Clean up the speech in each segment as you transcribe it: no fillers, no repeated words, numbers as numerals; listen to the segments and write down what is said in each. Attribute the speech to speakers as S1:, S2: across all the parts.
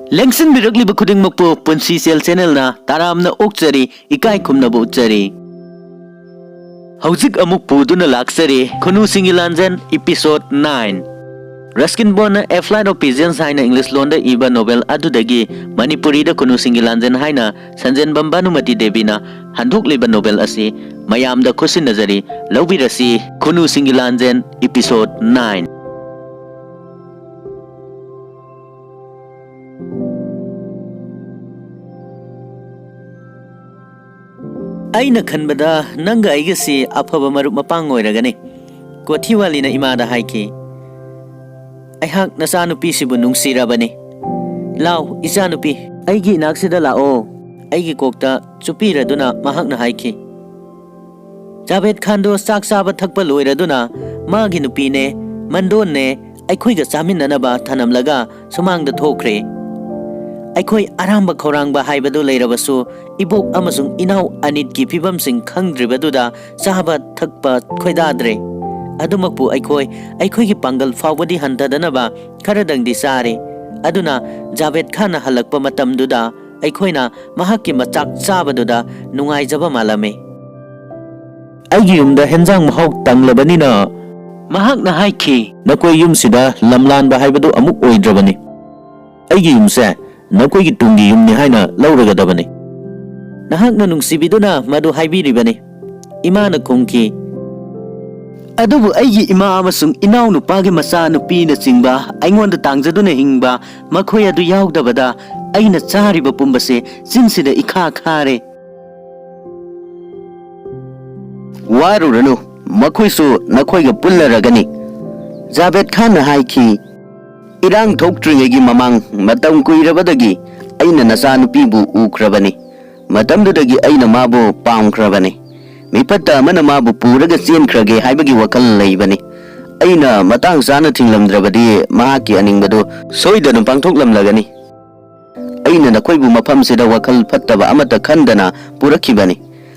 S1: Lengsin birakli bakuding magpo punsi sel channel na taram na okchari ikai khumna bu uchari. Hauzik amuk pudu na laksari Khunu Singilanjan episode 9. Ruskin Bond na A Flight of Pigeons haina English londa iba novel adudagi Manipuri da Khunu Singilanjan haina Sanjan Bambanumati Devi na handuk liba novel asi mayam da khusin nazari lawbirasi Khunu Singilanjan episode 9. Aina khanbada nanga aigasi afaba marup mapang oiragani Kothiwali na imada haiki Aihak nasanupi sibu nungsirabani Law isanupi aigi naksida lao aigi kokta chupiraduna mahakna haiki Javed Khando sak saba thakpa loiraduna magi nupi ne mandon ne aikhoiga chaminanaba thanamlaga sumangda thokre Aikoi aramba khorangba haibadu leirabasu ibok amasung inaw anit ki phibam sing khangdribaduda sahaba thakpa khoidadre adumakpu aikoi gi pangal fawbadi hantadanaba kharadang di sare aduna Javed Khan halakpa matamduda aikoina mahakki machak chabaduda nungai jaba malame aigi yumda henjang mahok tanglabanina mahak na haiki nakoi yumsida lamlanba haibadu amuk oidrabani aigi yumse Nakoigi tungi yumni haina lauragadabani Nahakna nungsibiduna madu haibiribani Imana kungki Adubu aigi ima amasung inaw nupagi masa nupi na singba Aingonda tangjaduna hingba Makoy adu yaugdabada Aina chariba pumbase Sinsida ikha khare Waruranu Makoy su nakoyga pullaragani Javed Khan na haiki Irang thoktringegi mamang matam kuirabadagi aina nasanupibu ukrabani matamdudagi aina mabu pamkrabani mipatta amana mabu puraga chenkrage haibagi wakal leibani aina matang sana thinglamdrabadi mahaki aningbadu soidana pangthoklamlagani aina nakoibu mafamsida wakal fattaba amata khandana purakibani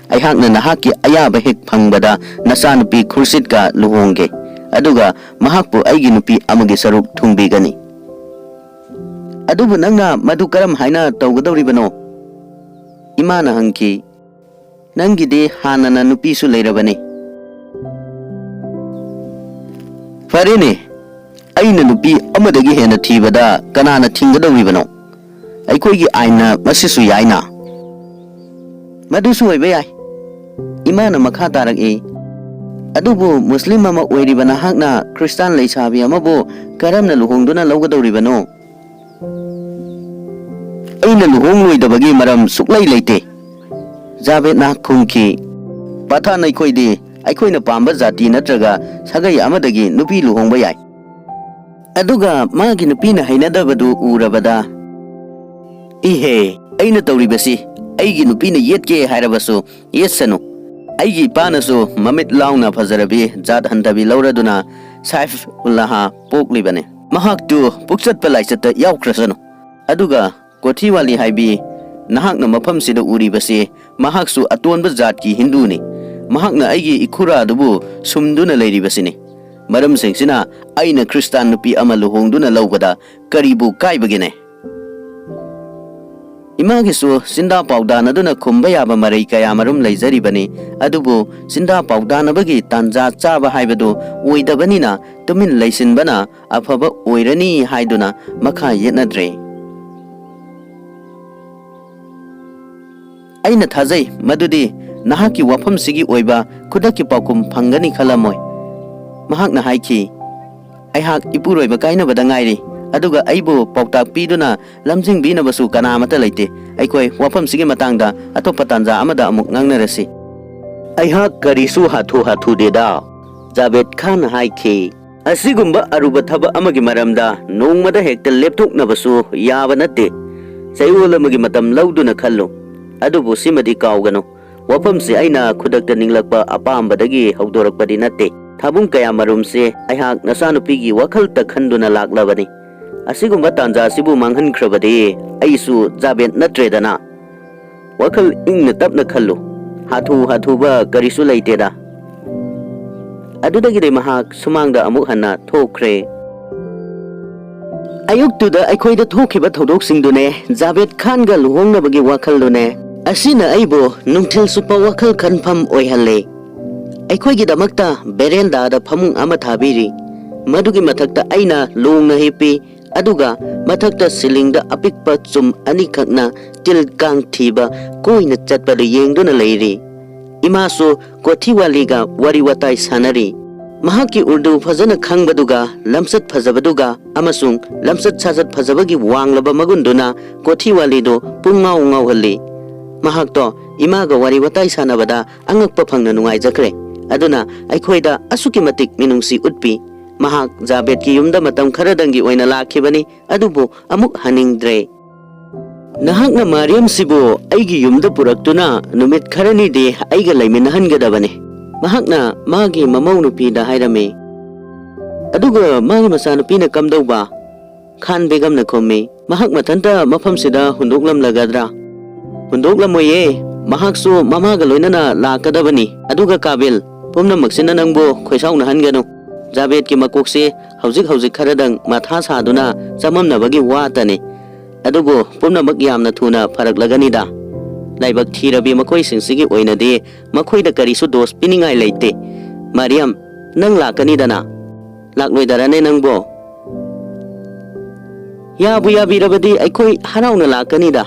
S1: aihakna nahaki ayaba hek phangbada nasanupi khursitka luhongge aduga mahakpu aigi nupi amagi saruk thungbigani adubu nanga madu karam haina tawgadawribano imana hangki nangide hanana nupi su leirabani farene aina nupi amadagi hena thibada kanana thingadawribano aikoigi aina masisu yaina madusu oiba yai imana makha tarak Adubu Muslim ama oiribana hakna Christian leisabi amabu karamna luhongduna lawgadawribano Aina luhong loidabagi maram suklai leite Javed na khungki Pathan aikoidi aikoina pamba jati natraga sagai amadagi nupi luhongba yai Aduga magi nupina hainadabadu urabada Ihe aina tawribasi aigi nupina yetke hairabasu yesanu Aigi panasu mamit launa fazarabi jat hantabi lauraduna Saif Ullaha poklibane mahak tu puksat palaisata yaukrasanu aduga Kothiwali haibi nahakna mafamsida uribasi mahaksu atonba jatki hinduni mahakna aigi ikhura adubu sumduna leiribasini maram sengsina aina Christian nupi ama luhongduna laubada karibu kaibagine Imagisu sinda paudana duna kumbaya marai kaya marum leizaribani adubu sinda paudana bagi tanja chaba haibadu oidabanina tumin leisinbana afaba oirani haiduna makha yetnadre Aina thajai madudi nahaki wafam sigi oiba khudaki paukum phangani khalamoi mahakna haiki aihak ipuroiba kainabada ngairi aduga aibu pautak piduna lamjing binabasu kanamata leite aikoi wafam sigi matangda atopa tanja amada amuk ngangnarasi aihak karisu hathu deda Javed Khan haiki asigumba aruba thaba amagi maramda nongmada hekta lepthoknabasu yaba natte sayol amagi matam lauduna khallo adubu simadi kaugano wafamse aina khudakta ninglakpa apambadagi haudorakpadi natte thabung kaya marumse aihak nasanupigi wakal ta khanduna laklabani asigumba tanja sibu manghankrabadi aisu Javed natredana wakal ingna tapna khallu hathu ba karisu leiteda adudagi de mahak sumangda amuk hanna thokre
S2: ꯑꯌꯨꯛꯇꯨꯗ ꯑꯩꯈꯣꯏꯗ ꯊꯣꯛꯈꯤꯕ ꯊꯧꯗꯣꯛꯁꯤꯡꯗꯨꯅꯦ ꯖꯥꯕꯦꯗ ꯈꯥꯟꯒ ꯂꯨꯍꯣꯡꯅꯕꯒꯤ ꯋꯥꯈꯜꯗꯨꯅꯦ ꯑꯁꯤꯅ ꯑꯩꯕꯨ ꯅꯨꯡꯊꯤꯜ ꯆꯨꯞꯄ ꯋꯥꯈꯜ ꯈꯟꯐꯝ ꯑꯣꯏꯍꯜꯂꯦ꯫ ꯑꯩꯈꯣꯏꯒꯤꯗꯃꯛꯇ ꯕꯦꯔꯦꯟꯗꯥꯗ ꯐꯃꯨꯡ ꯑꯃ ꯊꯥꯕꯤꯔꯤ, ꯃꯗꯨꯒꯤ ꯃꯊꯛꯇ ꯑꯩꯅ ꯂꯣꯡꯅ ꯍꯤꯞꯄꯤ, ꯑꯗꯨꯒ ꯃꯊꯛꯇ ꯁꯤꯂꯤꯡꯗ ꯑꯄꯤꯛꯄ ꯆꯨꯝ ꯑꯅꯤꯈꯛꯅ ꯇꯤꯜ ꯀꯥꯡ ꯊꯤꯕ ꯀꯣꯏꯅ ꯆꯠꯄꯗꯨ ꯌꯦꯡꯗꯨꯅ ꯂꯩꯔꯤ꯫ ꯏꯃꯥꯁꯨ ꯀꯣꯊꯤꯋꯥꯂꯤꯒ ꯋꯥꯔꯤ ꯋꯥꯇꯥꯏ ꯁꯥꯟꯅꯔꯤ꯫ ꯃꯍꯥꯛꯀꯤ ꯎꯔꯗꯨ ꯐꯖꯅ ꯈꯪꯕꯗꯨꯒ ꯂꯝꯆꯠ ꯐꯖꯕꯗꯨꯒ ꯑꯃꯁꯨꯡ ꯂꯝꯆꯠ ꯁꯥꯖꯠ ꯐꯖꯕꯒꯤ ꯋꯥꯡꯂꯕ ꯃꯒꯨꯟꯗꯨꯅ ꯀꯣꯊꯤꯋꯥꯂꯤꯗꯨ ꯄꯨꯡꯉꯥꯎ ꯉꯥꯎꯍꯜꯂꯤ꯫ ꯃꯍꯥꯛꯇꯣ ꯏꯃꯥꯒ ꯋꯥꯔꯤ ꯋꯥꯇꯥꯏ ꯁꯥꯟꯅꯕꯗ ꯑꯉꯛꯄ ꯐꯪꯅ ꯅꯨꯡꯉꯥꯏꯖꯈ꯭ꯔꯦ, ꯑꯗꯨꯅ ꯑꯩꯈꯣꯏꯗ ꯑꯁꯨꯛꯀꯤ ꯃꯇꯤꯛ ꯃꯤꯅꯨꯡꯁꯤ ꯎꯠꯄꯤ꯫ ꯃꯍꯥꯛ ꯖꯥꯕꯦꯗꯀꯤ ꯌꯨꯝꯗ ꯃꯇꯝ ꯈꯔꯗꯪꯒꯤ ꯑꯣꯏꯅ ꯂꯥꯛꯈꯤꯕꯅꯤ, ꯑꯗꯨꯕꯨ ꯑꯃꯨꯛ ꯍꯟꯅꯤꯡꯗ꯭ꯔꯦ꯫ ꯅꯍꯥꯛꯅ ꯃꯥꯔꯤꯌꯝꯁꯤꯕꯨ ꯑꯩꯒꯤ ꯌꯨꯝꯗ ꯄꯨꯔꯛꯇꯨꯅ ꯅꯨꯃꯤꯠ ꯈꯔꯅꯤꯗꯤ ꯑꯩꯒ ꯂꯩꯃꯤꯟꯅꯍꯟꯒꯗꯕꯅꯤ, ꯃꯍꯥꯛꯅ ꯃꯥꯒꯤ ꯃꯃꯧ ꯅꯨꯄꯤꯗ ꯍꯥꯏꯔꯝꯃꯤ꯫ ꯑꯗꯨꯒ ꯃꯥꯒꯤ ꯃꯆꯥꯅꯨꯄꯤꯅ ꯀꯝꯗꯧꯕ? ꯈꯥꯟ ꯕꯦꯒꯝꯅ ꯈꯨꯝꯃꯤ, ꯃꯍꯥꯛ ꯃꯊꯟꯇ ꯃꯐꯝꯁꯤꯗ ꯍꯨꯟꯗꯣꯛꯂꯝꯂꯒꯗ꯭ꯔꯥ? ꯍꯨꯟꯗꯣꯛꯂꯝꯃꯣꯏꯌꯦ, ꯃꯍꯥꯛꯁꯨ ꯃꯃꯥꯒ ꯂꯣꯏꯅꯅ ꯂꯥꯛꯀꯗꯕꯅꯤ꯫ ꯑꯗꯨꯒ ꯀꯥꯕꯤꯜ, ꯄꯨꯝꯅꯃꯛꯁꯤꯅ ꯅꯪꯕꯨ ꯈꯣꯏꯁꯥꯎꯅꯍꯟꯒꯅꯨ꯫ ꯖꯥꯕꯦꯗꯀꯤ ꯃꯀꯣꯛꯁꯦ ꯍꯧꯖꯤꯛ ꯈꯔꯗꯪ ꯃꯊꯥ ꯁꯥꯗꯨꯅ ꯆꯃꯝꯅꯕꯒꯤ ꯋꯥꯇꯅꯤ, ꯑꯗꯨꯕꯨ ꯄꯨꯝꯅꯃꯛ ꯌꯥꯝꯅ ꯊꯨꯅ ꯐꯔꯛꯂꯒꯅꯤꯗ꯫ ꯂꯥꯏꯕꯛ ꯊꯤꯔꯕꯤ ꯃꯈꯣꯏꯁꯤꯡꯁꯤꯒꯤ ꯑꯣꯏꯅꯗꯤ ꯃꯈꯣꯏꯗ ꯀꯔꯤꯁꯨ ꯗꯣꯁ ꯄꯤꯅꯤꯡꯉꯥꯏ ꯂꯩꯇꯦ꯫ ꯃꯥꯔꯤꯌꯝ, ꯅꯪ ꯂꯥꯛꯀꯅꯤꯗꯅ? ꯂꯥꯛꯂꯣꯏꯗꯔꯅꯦ ꯅꯪꯕꯣ? ꯌꯥꯕꯨ ꯌꯥꯕꯤꯔꯕꯗꯤ ꯑꯩꯈꯣই ꯍꯔꯥꯎꯅ ꯂꯥꯛꯀꯅꯤꯗ,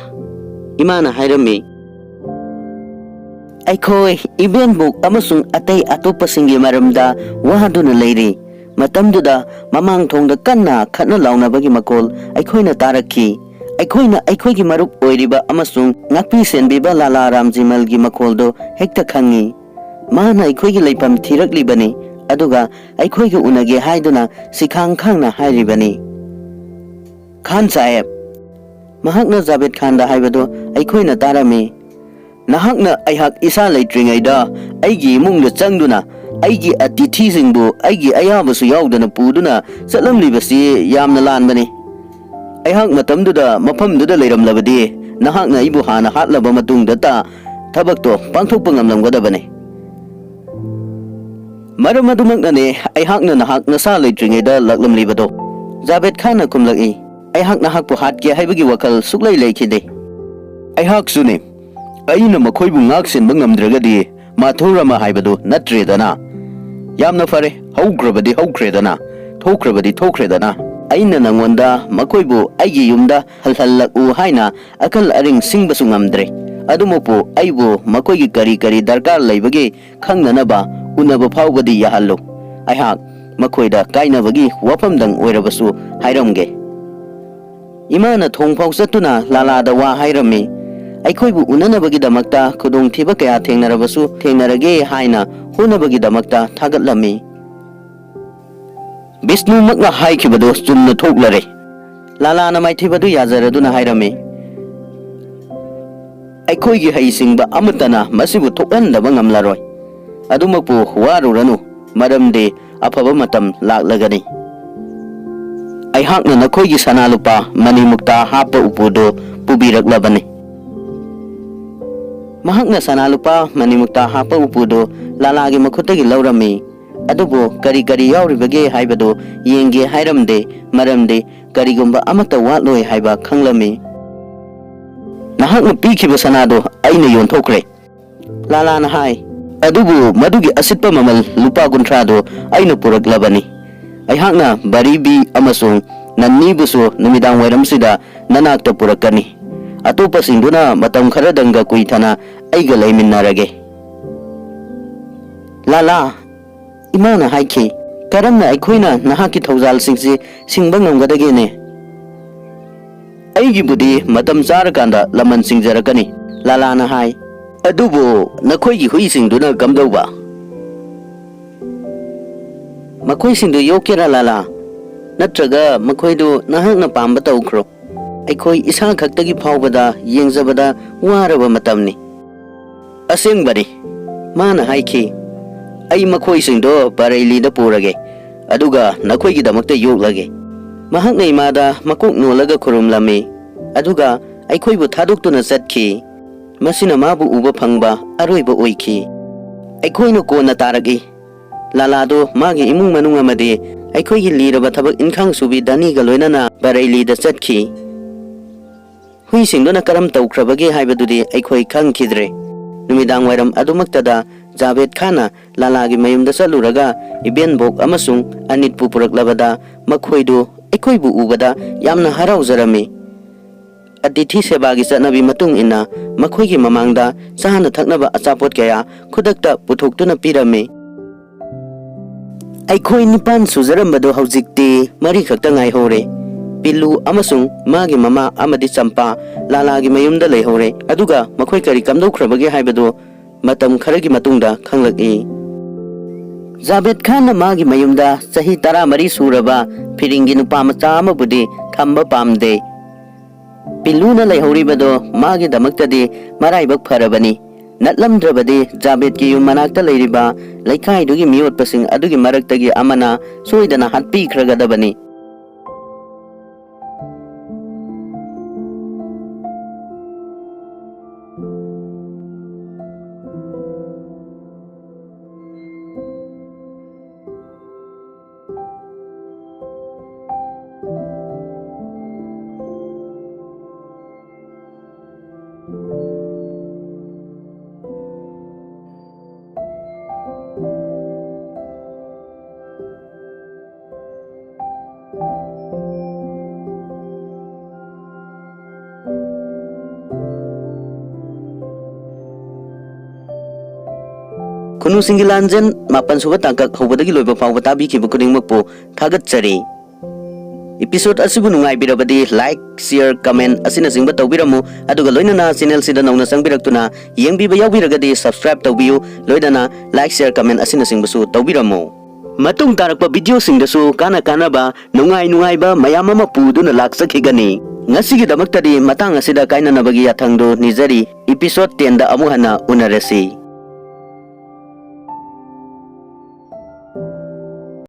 S2: ꯏꯃꯥꯅ ꯍꯥꯏꯔꯝꯃꯤ꯫ ꯑꯩꯈꯣꯏ ꯏꯕꯦꯟꯕꯨꯛ ꯑꯃꯁꯨꯡ ꯑꯇꯩ ꯑꯇꯣꯞꯄꯁꯤꯡꯒꯤ ꯃꯔꯝꯗ ꯋꯥꯗꯨꯅ ꯂꯩꯔꯤ꯫ ꯃꯇꯝꯗꯨꯗ ꯃꯃꯥꯡ ꯊꯣꯡꯗ ꯀꯟꯅ ꯈꯠꯅ ꯂꯥꯎꯅꯕꯒꯤ ꯃꯈꯣꯜ ꯑꯩꯈꯣꯏꯅ ꯇꯥꯔꯛꯈꯤ꯫ ꯑꯩꯈꯣꯏꯅ ꯑꯩꯈꯣꯏꯒꯤ ꯃꯔꯨꯞ ꯑꯣꯏꯔꯤꯕ ꯑꯃꯁꯨꯡ ꯉꯥꯛꯄꯤ ꯁꯦꯟꯕꯤꯕ ꯂꯥꯂꯥ ꯔꯥꯝꯖꯤꯃꯜꯒꯤ ꯃꯈꯣꯜꯗꯣ ꯍꯦꯛꯇ ꯈꯪꯉꯤ꯫ ꯃꯥꯅ ꯑꯩꯈꯣꯏꯒꯤ ꯂꯩꯐꯝ ꯊꯤꯔꯛꯂꯤꯕꯅꯤ, ꯑꯗꯨꯒ ꯑꯩꯈꯣꯏꯒ ꯎꯅꯒꯦ ꯍꯥꯏꯗꯨꯅ ꯁꯤꯈꯥꯡ ꯈꯥꯡꯅ ꯍꯥꯏꯔꯤꯕꯅꯤ꯫ ꯈꯥꯟ ꯁꯥꯍꯦꯕ, ꯃꯍꯥꯛꯅ ꯖꯥꯕꯦꯗ ꯈꯥꯟꯗ ꯍꯥꯏꯕꯗꯨ ꯑꯩꯈꯣꯏꯅ ꯇꯥꯔꯝꯃꯤ꯫ ꯅꯍꯥꯛꯅ ꯑꯩꯍꯥꯛ ꯏꯁꯥ ꯂꯩꯇ꯭ꯔꯤꯉꯩꯗ ꯑꯩꯒꯤ ꯏꯃꯨꯡꯗ ꯆꯪꯗꯨꯅ ꯑꯩꯒꯤ ꯑꯇꯤꯊꯤꯁꯤꯡꯕꯨ ꯑꯩꯒꯤ ꯑꯌꯥꯕꯁꯨ ꯌꯥꯎꯗꯅ ꯄꯨꯗꯨꯅ ꯆꯠꯂꯝꯂꯤꯕꯁꯤ ꯌꯥꯝꯅ ꯂꯥꯟꯕꯅꯤ꯫ ꯑꯩꯍꯥꯛ ꯃꯇꯝꯗꯨꯗ ꯃꯐꯝꯗꯨꯗ ꯂꯩꯔꯝꯂꯕꯗꯤ ꯅꯍꯥꯛꯅ ꯑꯩꯕꯨ ꯍꯥꯟꯅ ꯍꯥꯠꯂꯕ ꯃꯇꯨꯡꯗꯇ ꯊꯕꯛꯇꯣ ꯄꯥꯡꯊꯣꯛꯄ ꯉꯝꯂꯝꯒꯗꯕꯅꯤ꯫ ꯃꯔꯝ ꯑꯗꯨꯃꯛꯅꯅꯦ ꯑꯩꯍꯥꯛꯅ ꯅꯍꯥꯛ ꯅꯁꯥ ꯂꯩꯇ꯭ꯔꯤꯉꯩꯗ ꯂꯥꯛꯂꯝꯂꯤꯕꯗꯣ꯫ ꯖꯥꯕꯦꯗ ꯈꯥꯟꯅ ꯈꯨꯝꯂꯛꯏ, ꯑꯩꯍꯥꯛ ꯅꯍꯥꯛꯄꯨ ꯍꯥꯠꯀꯦ ꯍꯥꯏꯕꯒꯤ ꯋꯥꯈꯜ ꯁꯨꯛꯂꯩ ꯂꯩꯈꯤꯗꯦ꯫ ꯑꯩꯍꯥꯛꯁꯨꯅꯦ, ꯑꯩꯅ ꯃꯈꯣꯏꯕꯨ ꯉꯥꯛꯁꯦꯟꯕ ꯉꯝꯗ꯭ꯔꯒꯗꯤ ꯃꯥꯊꯨꯔ ꯑꯃ ꯍꯥꯏꯕꯗꯨ ꯅꯠꯇ꯭ꯔꯦꯗꯅ꯫ ꯌꯥꯝꯅ ꯐꯔꯦ, ꯍꯧꯈ꯭ꯔꯕꯗꯤ ꯍꯧꯈ꯭ꯔꯦꯗꯅ, ꯊꯣꯛꯈ꯭ꯔꯕꯗꯤ ꯊꯣꯛꯈ꯭ꯔꯦꯗꯅ꯫ ꯑꯩꯅ ꯅꯉꯣꯟꯗ ꯃꯈꯣꯏꯕꯨ ꯑꯩꯒꯤ ꯌꯨꯝꯗ ꯍꯜꯍꯜꯂꯛꯎ ꯍꯥꯏꯅ ꯑꯀꯜ ꯑꯔꯤꯡ ꯁꯤꯡꯕꯁꯨ ꯉꯝꯗ꯭ꯔꯦ, ꯑꯗꯨꯃꯛꯄꯨ ꯑꯩꯕꯨ ꯃꯈꯣꯏꯒꯤ ꯀꯔꯤ ꯗꯔꯀꯥꯔ ꯂꯩꯕꯒꯦ ꯈꯪꯅꯅꯕ ꯎꯅꯕ ꯐꯥꯎꯕꯗꯤ ꯌꯥꯍꯜꯂꯨ꯫ ꯑꯩꯍꯥꯛ ꯃꯈꯣꯏꯗ ꯀꯥꯏꯅꯕꯒꯤ ꯋꯥꯐꯝꯗꯪ ꯑꯣꯏꯔꯕꯁꯨ ꯍꯥꯏꯔꯝꯒꯦ꯫ ꯏꯃꯥꯅ ꯊꯣꯡꯐꯥꯎ ꯆꯠꯇꯨꯅ ꯂꯥꯂꯥꯗ ꯋꯥ ꯍꯥꯏꯔꯝꯃꯤ꯫ ꯑꯩꯈꯣꯏꯕꯨ ꯎꯅꯅꯕꯒꯤꯗꯃꯛꯇ ꯈꯨꯗꯣꯡꯊꯤꯕ ꯀꯌꯥ ꯊꯦꯡꯅꯔꯕꯁꯨ ꯊꯦꯡꯅꯔꯒꯦ ꯍꯥꯏꯅ ꯍꯣꯠꯅꯕꯒꯤꯗꯃꯛꯇ ꯊꯥꯒꯠꯂꯝꯃꯤ꯫ ꯕꯤꯁꯅꯨꯃꯛꯅ ꯍꯥꯏꯈꯤꯕꯗꯨ ꯆꯨꯝꯅ ꯊꯣꯛꯂꯔꯦ꯫ ꯂꯥꯂꯥꯅ ꯃꯥꯏꯊꯤꯕꯗꯨ ꯌꯥꯖꯔꯗꯨꯅ ꯍꯥꯏꯔꯝꯃꯤ꯫ ꯑꯩꯈꯣꯏꯒꯤ ꯍꯩꯁꯤꯡꯕ ꯑꯃꯠꯇꯅ ꯃꯁꯤꯕꯨ ꯊꯣꯛꯍꯟꯗꯕ ꯉꯝꯂꯔꯣꯏ꯫ ꯑꯗꯨꯃꯛꯄꯨ ꯋꯥꯔꯨꯔꯅꯨ, ꯃꯔꯝꯗꯤ ꯑꯐꯕ ꯃꯇꯝ ꯂꯥꯛꯂꯒꯅꯤ꯫ ꯑꯩꯍꯥꯛꯅ ꯅꯈꯣꯏꯒꯤ ꯁꯅꯥ ꯂꯨꯄꯥ ꯃꯅꯤ ꯃꯨꯛꯇꯥ ꯍꯥꯞꯄ ꯎꯄꯨꯗꯨ ꯄꯨꯕꯤꯔꯛꯂꯕꯅꯤ꯫ ꯃꯍꯥꯛꯅ ꯁꯅꯥ ꯂꯨꯄꯥ ꯃꯅꯤ ꯃꯨꯛꯇꯥ ꯍꯥꯞꯄ ꯎꯄꯨꯗꯨ ꯂꯥꯂꯥꯒꯤ ꯃꯈꯨꯠꯇꯒꯤ ꯂꯧꯔꯝꯃꯤ, ꯑꯗꯨꯕꯨ ꯀꯔꯤ ꯌꯥꯎꯔꯤꯕꯒꯦ ꯍꯥꯏꯕꯗꯨ ꯌꯦꯡꯒꯦ ꯍꯥꯏꯔꯝꯗꯦ, ꯃꯔꯝꯗꯤ ꯀꯔꯤꯒꯨꯝꯕ ꯑꯃꯠꯇ ꯋꯥꯠꯂꯣꯏ ꯍꯥꯏꯕ ꯈꯪꯂꯝꯃꯤ꯫ ꯅꯍꯥꯛꯅ ꯄꯤꯈꯤꯕ ꯁꯅꯥꯗꯨ ꯑꯩꯅ ꯌꯣꯟꯊꯣꯛꯈ꯭ꯔꯦ, ꯂꯥꯂꯥꯅ ꯍꯥꯏ꯫ ꯑꯗꯨꯕꯨ ꯃꯗꯨꯒꯤ ꯑꯁꯤꯠꯄ ꯃꯃꯜ ꯂꯨꯄꯥ 50ꯗꯨ ꯑꯩꯅ ꯄꯨꯔꯛꯂꯕꯅꯤ꯫ ꯑꯩꯍꯥꯛꯅ ꯕꯔꯤꯕꯤ ꯑꯃꯁꯨꯡ ꯅꯟꯅꯤꯕꯨꯁꯨ ꯅꯨꯃꯤꯗꯥꯡ ꯋꯥꯏꯔꯝꯁꯤꯗ ꯅꯅꯥꯛꯇ ꯄꯨꯔꯛꯀꯅꯤ꯫ ꯑꯇꯣꯞꯄꯁꯤꯡꯗꯨꯅ ꯃꯇꯝ ꯈꯔꯗꯪꯒ ꯀꯨꯏꯊꯅ ꯑꯩꯒ ꯂꯩꯃꯤꯟꯅꯔꯒꯦ꯫ ꯂꯥꯂꯥ, ꯏꯃꯥꯅ ꯍꯥꯏꯈꯤ, ꯀꯔꯝꯅ ꯑꯩꯈꯣꯏꯅ ꯅꯍꯥꯛꯀꯤ ꯊꯧꯖꯥꯜꯁꯤꯡꯁꯤ ꯁꯤꯡꯕ ꯉꯝꯒꯗꯒꯦꯅꯦ? ꯑꯩꯒꯤꯕꯨꯗꯤ ꯃꯇꯝ ꯆꯥꯔꯀꯥꯟꯗ ꯂꯃꯟ ꯁꯤꯡꯖꯔꯛꯀꯅꯤ, ꯂꯥꯂꯥꯅ ꯍꯥꯏ꯫ ꯑꯗꯨꯕꯨ ꯅꯈꯣꯏꯒꯤ ꯍꯨꯏꯁꯤꯡꯗꯨꯅ ꯀꯝꯗꯧꯕ? ꯃꯈꯣꯏꯁꯤꯡꯗꯨ ꯌꯣꯛꯀꯦꯔꯥ ꯂꯥꯂꯥ? ꯅꯠꯇ꯭ꯔꯒ ꯃꯈꯣꯏꯗꯨ ꯅꯍꯥꯛꯅ ꯄꯥꯝꯕ ꯇꯧꯈ꯭ꯔꯣ? ꯑꯩꯈꯣꯏ ꯏꯁꯥ ꯈꯛꯇꯒꯤ ꯐꯥꯎꯕꯗ ꯌꯦꯡꯖꯕꯗ ꯋꯥꯔꯕ ꯃꯇꯝꯅꯤ꯫ ꯑꯁꯦꯡꯕꯅꯤ, ꯃꯥꯅ ꯍꯥꯏꯈꯤ, ꯑꯩ ꯃꯈꯣꯏꯁꯤꯡꯗꯣ ꯕꯔꯩꯂꯤꯗ ꯄꯨꯔꯒꯦ, ꯑꯗꯨꯒ ꯅꯈꯣꯏꯒꯤꯗꯃꯛꯇ ꯌꯣꯛꯂꯒꯦ꯫ ꯃꯍꯥꯛꯅ ꯏꯃꯥꯗ ꯃꯀꯣꯛ ꯅꯣꯜꯂꯒ ꯈꯨꯔꯨꯝꯂꯝꯃꯤ, ꯑꯗꯨꯒ ꯑꯩꯈꯣꯏꯕꯨ ꯊꯥꯗꯣꯛꯇꯨꯅ ꯆꯠꯈꯤ꯫ ꯃꯁꯤꯅ ꯃꯥꯕꯨ ꯎꯕ ꯐꯪꯕ ꯑꯔꯣꯏꯕ ꯑꯣꯏꯈꯤ꯫ ꯑꯩꯈꯣꯏꯅ ꯀꯣꯟꯅ ꯇꯥꯔꯛꯏ꯫ ꯂꯥꯂꯥꯗꯣ ꯃꯥꯒꯤ ꯏꯃꯨꯡ ꯃꯅꯨꯡ ꯑꯃꯗꯤ ꯑꯩꯈꯣꯏꯒꯤ ꯂꯤꯔꯕ ꯊꯕꯛ ꯏꯟꯈꯥꯡ ꯁꯨꯕꯤ ꯗꯥꯅꯤꯒ ꯂꯣꯏꯅꯅ ꯕꯔꯩꯂꯤꯗ ꯆꯠꯈꯤ꯫ ꯍꯨꯏꯁꯤꯡꯗꯨꯅ ꯀꯔꯝ ꯇꯧꯈ꯭ꯔꯕꯒꯦ ꯍꯥꯏꯕꯗꯨꯗꯤ ꯑꯩꯈꯣꯏ ꯈꯪꯈꯤꯗ꯭ꯔꯦ꯫ ꯅꯨꯃꯤꯗꯥꯡ ꯋꯥꯏꯔꯝ ꯑꯗꯨꯃꯛꯇꯗ ꯖꯥꯕꯦꯗ ꯈꯥꯟꯅ ꯂꯥꯂꯥꯒꯤ ꯃꯌꯨꯝꯗ ꯆꯠꯂꯨꯔꯒ ꯏꯕꯦꯟꯕꯣꯛ ꯑꯃꯁꯨꯡ ꯑꯅꯤꯠꯄꯨ ꯄꯨꯔꯛꯂꯕꯗ ꯃꯈꯣꯏꯗꯨ ꯑꯩꯈꯣꯏꯕꯨ ꯎꯕꯗ ꯌꯥꯝꯅ ꯍꯔꯥꯎꯖꯔꯝꯃꯤ꯫ ꯑꯇꯤꯊꯤ ꯁꯦꯕꯥꯒꯤ ꯆꯠꯅꯕꯤ ꯃꯇꯨꯡ ꯏꯟꯅ ꯃꯈꯣꯏꯒꯤ ꯃꯃꯥꯡꯗ ꯆꯥꯅ ꯊꯛꯅꯕ ꯑꯆꯥꯄꯣꯠ ꯀꯌꯥ ꯈꯨꯗꯛꯇ ꯄꯨꯊꯣꯛꯇꯨꯅ ꯄꯤꯔꯝꯃꯤ꯫ ꯑꯩꯈꯣꯏ 9 ꯁꯨꯖꯔꯝꯕꯗꯨ ꯍꯧꯖꯤꯛꯇꯤ 4 ꯈꯛꯇ ꯉꯥꯏꯍꯧꯔꯦ꯫ ꯄꯤꯜꯂꯨ ꯑꯃꯁꯨꯡ ꯃꯥꯒꯤ ꯃꯃꯥ ꯑꯃꯗꯤ ꯆꯝꯄꯥ ꯂꯥꯂꯥꯒꯤ ꯃꯌꯨꯝꯗ ꯂꯩꯍꯧꯔꯦ꯫ ꯑꯗꯨꯒ ꯃꯈꯣꯏ ꯀꯔꯤ ꯀꯝꯗꯧꯈ꯭ꯔꯕꯒꯦ ꯍꯥꯏꯕꯗꯨ ꯃꯇꯝ ꯈꯔꯒꯤ ꯃꯇꯨꯡꯗ ꯈꯪꯂꯛꯏ꯫ ꯖꯥꯕꯦꯗ ꯈꯥꯟꯅ ꯃꯥꯒꯤ ꯃꯌꯨꯝꯗ ꯆꯍꯤ 14 ꯁꯨꯔꯕ ꯐꯤꯔꯤꯡꯒꯤ ꯅꯨꯄꯥ ꯃꯆꯥ ꯑꯃꯕꯨꯗꯤ ꯊꯝꯕ ꯄꯥꯝꯗꯦ꯫ ꯄꯤꯜꯂꯨꯅ ꯂꯩꯍꯧꯔꯤꯕꯗꯣ ꯃꯥꯒꯤꯗꯃꯛꯇꯗꯤ ꯃꯔꯥꯏꯕꯛ ꯐꯔꯕꯅꯤ꯫ ꯅꯠꯂꯝꯗ꯭ꯔꯕꯗꯤ ꯖꯥꯕꯦꯗꯀꯤ ꯌꯨꯝ ꯃꯅꯥꯛꯇ ꯂꯩꯔꯤꯕ ꯂꯩꯀꯥꯏꯗꯨꯒꯤ ꯃꯤꯑꯣꯠꯄꯁꯤꯡ ꯑꯗꯨꯒꯤ ꯃꯔꯛꯇꯒꯤ ꯑꯃꯅ ꯁꯣꯏꯗꯅ ꯍꯥꯠꯄꯤꯈ꯭ꯔꯒꯗꯕꯅꯤ꯫ ꯈꯨꯅꯨꯁꯤꯡꯒꯤ ꯂꯥꯟꯖꯦꯟ 7 ꯁꯨꯕ ꯇꯥꯡꯀꯛ ꯍꯧꯕꯗꯒꯤ ꯂꯣꯏꯕ ꯐꯥꯎꯕ ꯇꯥꯕꯤꯈꯤꯕ ꯈꯨꯗꯤꯡꯃꯛꯄꯨ ꯊꯥꯒꯠꯆꯔꯤ꯫ ꯏꯄꯤꯁꯣꯗ ꯑꯁꯤꯕꯨ ꯅꯨꯡꯉꯥꯏꯕꯤꯔꯕꯗꯤ ꯂꯥꯏꯛ, ꯁꯤꯌꯔ, ꯀꯃꯦꯟ ꯑꯁꯤꯅꯆꯤꯡꯕ ꯇꯧꯕꯤꯔꯝꯃꯨ꯫ ꯑꯗꯨꯒ ꯂꯣꯏꯅꯅ ꯆꯦꯅꯦꯜꯁꯤꯗ ꯅꯧꯅ ꯆꯪꯕꯤꯔꯛꯇꯨꯅ ꯌꯦꯡꯕꯤꯕ ꯌꯥꯎꯕꯤꯔꯒꯗꯤ ꯁꯕꯁꯀ꯭ꯔꯥꯏꯕ ꯇꯧꯕꯤꯌꯨ꯫ ꯂꯣꯏꯅꯅ ꯂꯥꯏꯛ, ꯁꯤꯌꯔ, ꯀꯃꯦꯟ ꯑꯁꯤꯅꯆꯤꯡꯕꯁꯨ ꯇꯧꯕꯤꯔꯝꯃꯨ꯫ ꯃꯇꯨꯡ ꯇꯥꯔꯛꯄ ꯚꯤꯗꯤꯑꯣꯁꯤꯡꯗꯁꯨ ꯀꯥꯟꯅꯕ ꯅꯨꯡꯉꯥꯏꯕ ꯃꯌꯥꯝ ꯑꯃ ꯄꯨꯗꯨꯅ ꯂꯥꯛꯆꯈꯤꯒꯅꯤ꯫ ꯉꯁꯤꯒꯤꯗꯃꯛꯇꯗꯤ ꯃꯇꯥꯡ ꯑꯁꯤꯗ ꯀꯥꯏꯅꯅꯕꯒꯤ ꯌꯥꯊꯪꯗꯨ ꯅꯤꯖꯔꯤ꯫ ꯏꯄꯤꯁꯣꯗ 10ꯗ ꯑꯃꯨꯛ ꯍꯟꯅ ꯎꯅꯔꯁꯤ꯫